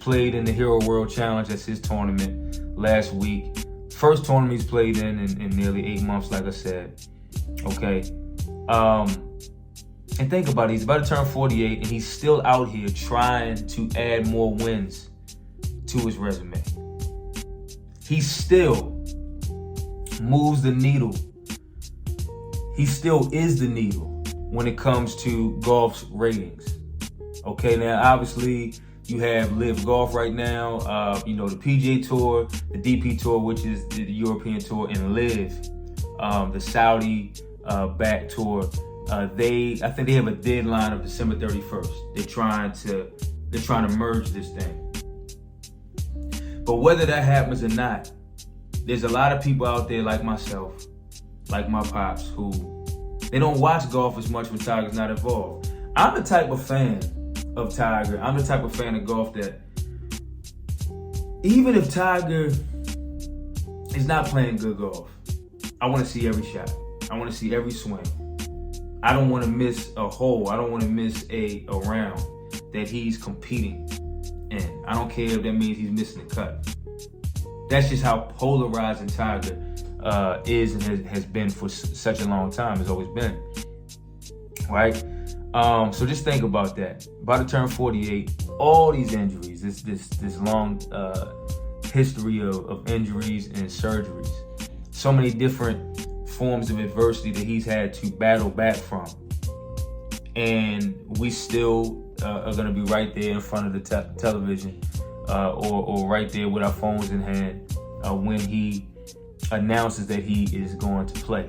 played in the Hero World Challenge. That's his tournament last week. First tournament he's played in nearly 8 months, like I said. Okay. And think about it. He's about to turn 48, and he's still out here trying to add more wins to his resume. He still moves the needle. He still is the needle when it comes to golf's ratings. Okay, now obviously you have Live Golf right now, the PGA Tour, the DP Tour, which is the European Tour, and Live, the Saudi back tour. I think they have a deadline of December 31st. They're trying to merge this thing. But whether that happens or not, there's a lot of people out there like myself, like my pops, who they don't watch golf as much when Tiger's not involved. I'm the type of fan of Tiger. I'm the type of fan of golf that even if Tiger is not playing good golf, I want to see every shot. I want to see every swing. I don't want to miss a hole. I don't want to miss a round that he's competing in. I don't care if that means he's missing the cut. That's just how polarizing Tiger is and has been for such a long time. Has always been, right? So just think about that. About to turn 48. All these injuries. This long history of injuries and surgeries. So many different forms of adversity that he's had to battle back from, and we still are going to be right there in front of the television or right there with our phones in hand when he announces that he is going to play.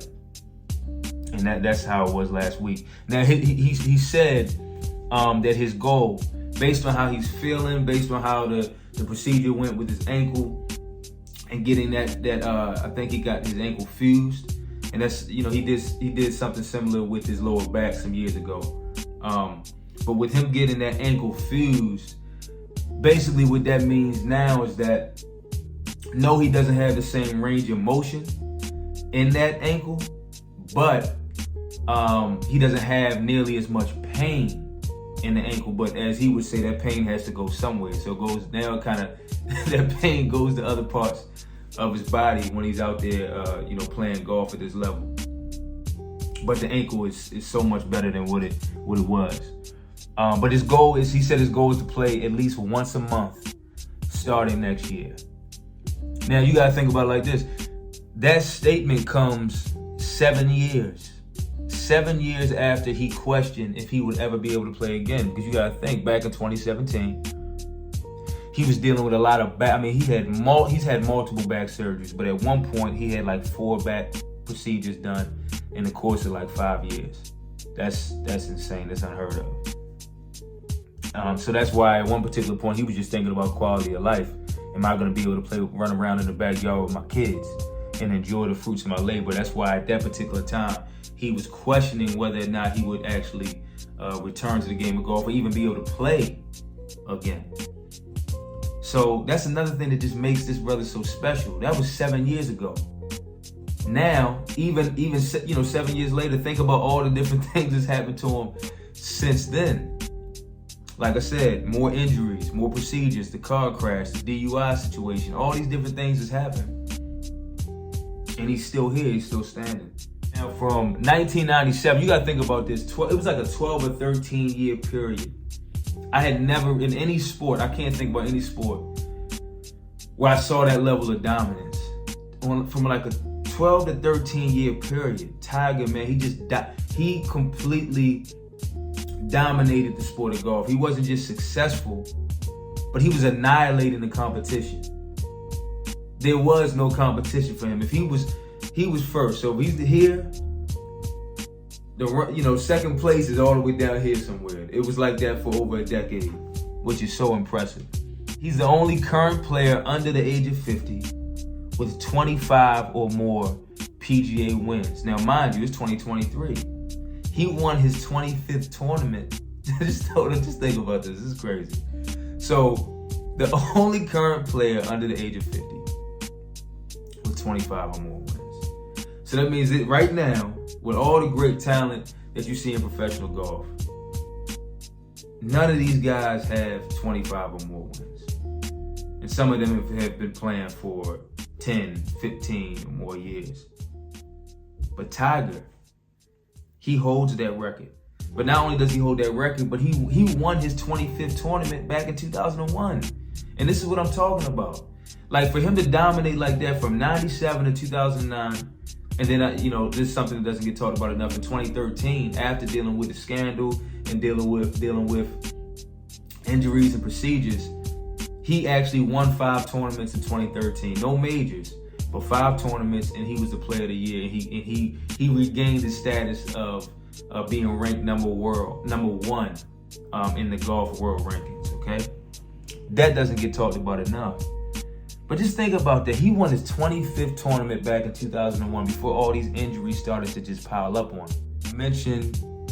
And that's how it was last week. Now he said that his goal, based on how he's feeling, based on how the procedure went with his ankle and getting that I think he got his ankle fused. And that's, he did something similar with his lower back some years ago. But with him getting that ankle fused, basically what that means now is that, no, he doesn't have the same range of motion in that ankle, but he doesn't have nearly as much pain in the ankle. But as he would say, that pain has to go somewhere. So it goes now that pain goes to other parts of his body when he's out there, playing golf at this level. But the ankle is so much better than what it was. But his goal is, he said his goal is to play at least once a month starting next year. Now you gotta think about it like this. That statement comes 7 years. 7 years after he questioned if he would ever be able to play again. Because you gotta think, back in 2017, he was dealing with a lot of back. I mean, he's had multiple back surgeries, but at one point he had like 4 back procedures done in the course of like 5 years. That's insane. That's unheard of. So that's why at one particular point he was just thinking about quality of life. Am I going to be able to run around in the backyard with my kids and enjoy the fruits of my labor? That's why at that particular time he was questioning whether or not he would actually return to the game of golf or even be able to play again. So that's another thing that just makes this brother so special. That was 7 years ago. Now, even 7 years later, think about all the different things that's happened to him since then. Like I said, more injuries, more procedures, the car crash, the DUI situation, all these different things has happened. And he's still here, he's still standing. Now from 1997, you gotta think about this, it was like a 12 or 13 year period. I had never, in any sport, I can't think about any sport where I saw that level of dominance. From like a 12 to 13 year period, Tiger, man, he completely dominated the sport of golf. He wasn't just successful, but he was annihilating the competition. There was no competition for him. If he was first. So if he's here, second place is all the way down here somewhere. It was like that for over a decade, which is so impressive. He's the only current player under the age of 50 with 25 or more PGA wins. Now, mind you, it's 2023. He won his 25th tournament. Just think about this. This is crazy. So, the only current player under the age of 50 with 25 or more wins. So that means that right now, with all the great talent that you see in professional golf, none of these guys have 25 or more wins. And some of them have been playing for 10, 15 or more years. But Tiger, he holds that record. But not only does he hold that record, but he won his 25th tournament back in 2001. And this is what I'm talking about. Like, for him to dominate like that from 97 to 2009, and then, this is something that doesn't get talked about enough, in 2013, after dealing with the scandal and dealing with injuries and procedures, he actually won 5 tournaments in 2013. No majors, but 5 tournaments, and he was the player of the year. And he regained his status of being ranked number one in the golf world rankings, okay? That doesn't get talked about enough. But just think about that. He won his 25th tournament back in 2001 before all these injuries started to just pile up on him.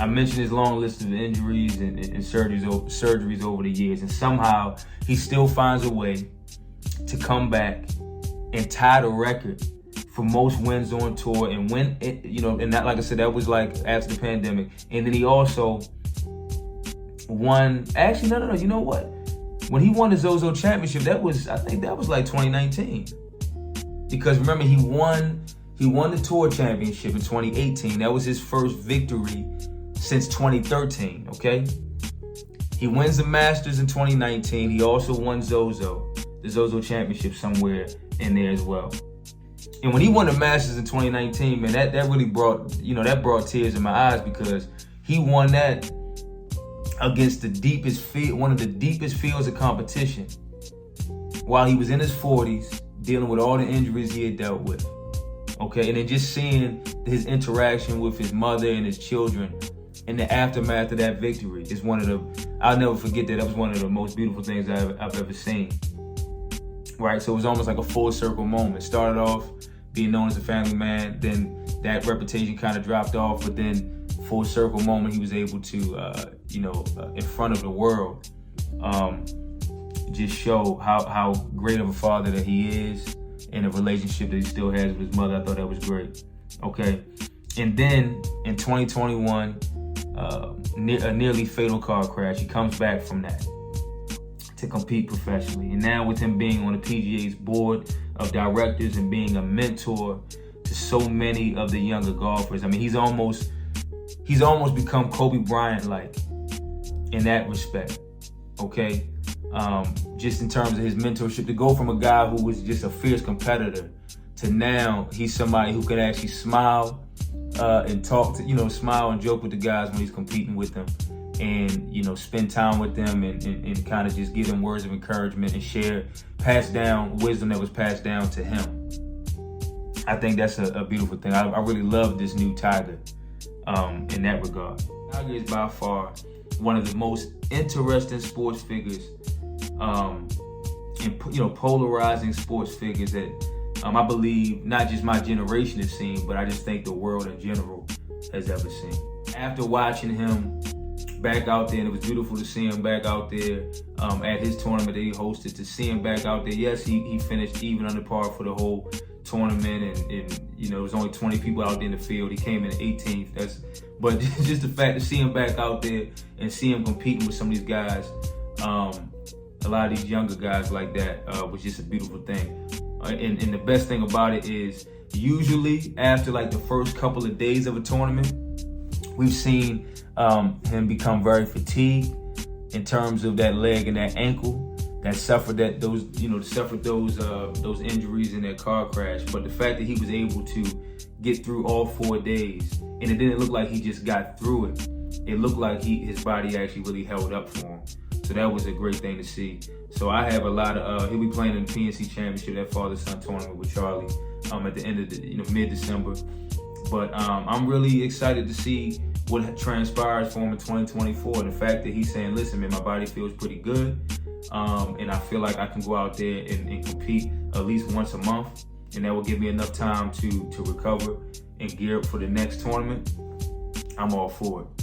I mentioned his long list of injuries and surgeries over the years, and somehow he still finds a way to come back and tie the record for most wins on tour and win it, and that, like I said, that was like after the pandemic. And then he also won, actually, no, you know what? When he won the Zozo Championship, I think that was like 2019. Because remember, he won the Tour Championship in 2018. That was his first victory since 2013, okay? He wins the Masters in 2019. He also won the Zozo Championship somewhere in there as well. And when he won the Masters in 2019, man, that really brought tears in my eyes, because he won that against one of the deepest fields of competition, while he was in his 40s, dealing with all the injuries he had dealt with. Okay, and then just seeing his interaction with his mother and his children in the aftermath of that victory is I'll never forget that. That was one of the most beautiful things I've ever seen. Right, so it was almost like a full circle moment. Started off being known as a family man, then that reputation kind of dropped off, but then full circle moment, he was able to, in front of the world, just show how great of a father that he is, and the relationship that he still has with his mother. I thought that was great. Okay, and then in 2021, a nearly fatal car crash. He comes back from that to compete professionally, and now with him being on the PGA's board of directors and being a mentor to so many of the younger golfers. I mean, he's almost become Kobe Bryant-like in that respect, okay? Just in terms of his mentorship, to go from a guy who was just a fierce competitor to now he's somebody who can actually smile and talk to, smile and joke with the guys when he's competing with them, and, spend time with them and kind of just give them words of encouragement and pass down wisdom that was passed down to him. I think that's a beautiful thing. I really love this new Tiger in that regard. Tiger is by far one of the most interesting sports figures, and polarizing sports figures that I believe not just my generation has seen, but I just think the world in general has ever seen. After watching him back out there, and it was beautiful to see him back out there at his tournament that he hosted, to see him back out there. Yes, he finished even under par for the whole tournament, and there was only 20 people out there in the field. He came in 18th. But just the fact to see him back out there and see him competing with some of these guys, a lot of these younger guys like that, was just a beautiful thing. And the best thing about it is, usually after like the first couple of days of a tournament, we've seen him become very fatigued in terms of that leg and that ankle that suffered those injuries in that car crash. But the fact that he was able to get through all 4 days, and it didn't look like he just got through it. It looked like his body actually really held up for him. So that was a great thing to see. So I have a lot of, he'll be playing in the PNC Championship, that father-son tournament with Charlie, at the end of mid-December. But I'm really excited to see what transpires for him in 2024. The fact that he's saying, listen, man, my body feels pretty good. And I feel like I can go out there and compete at least once a month. And that will give me enough time to recover and gear up for the next tournament. I'm all for it.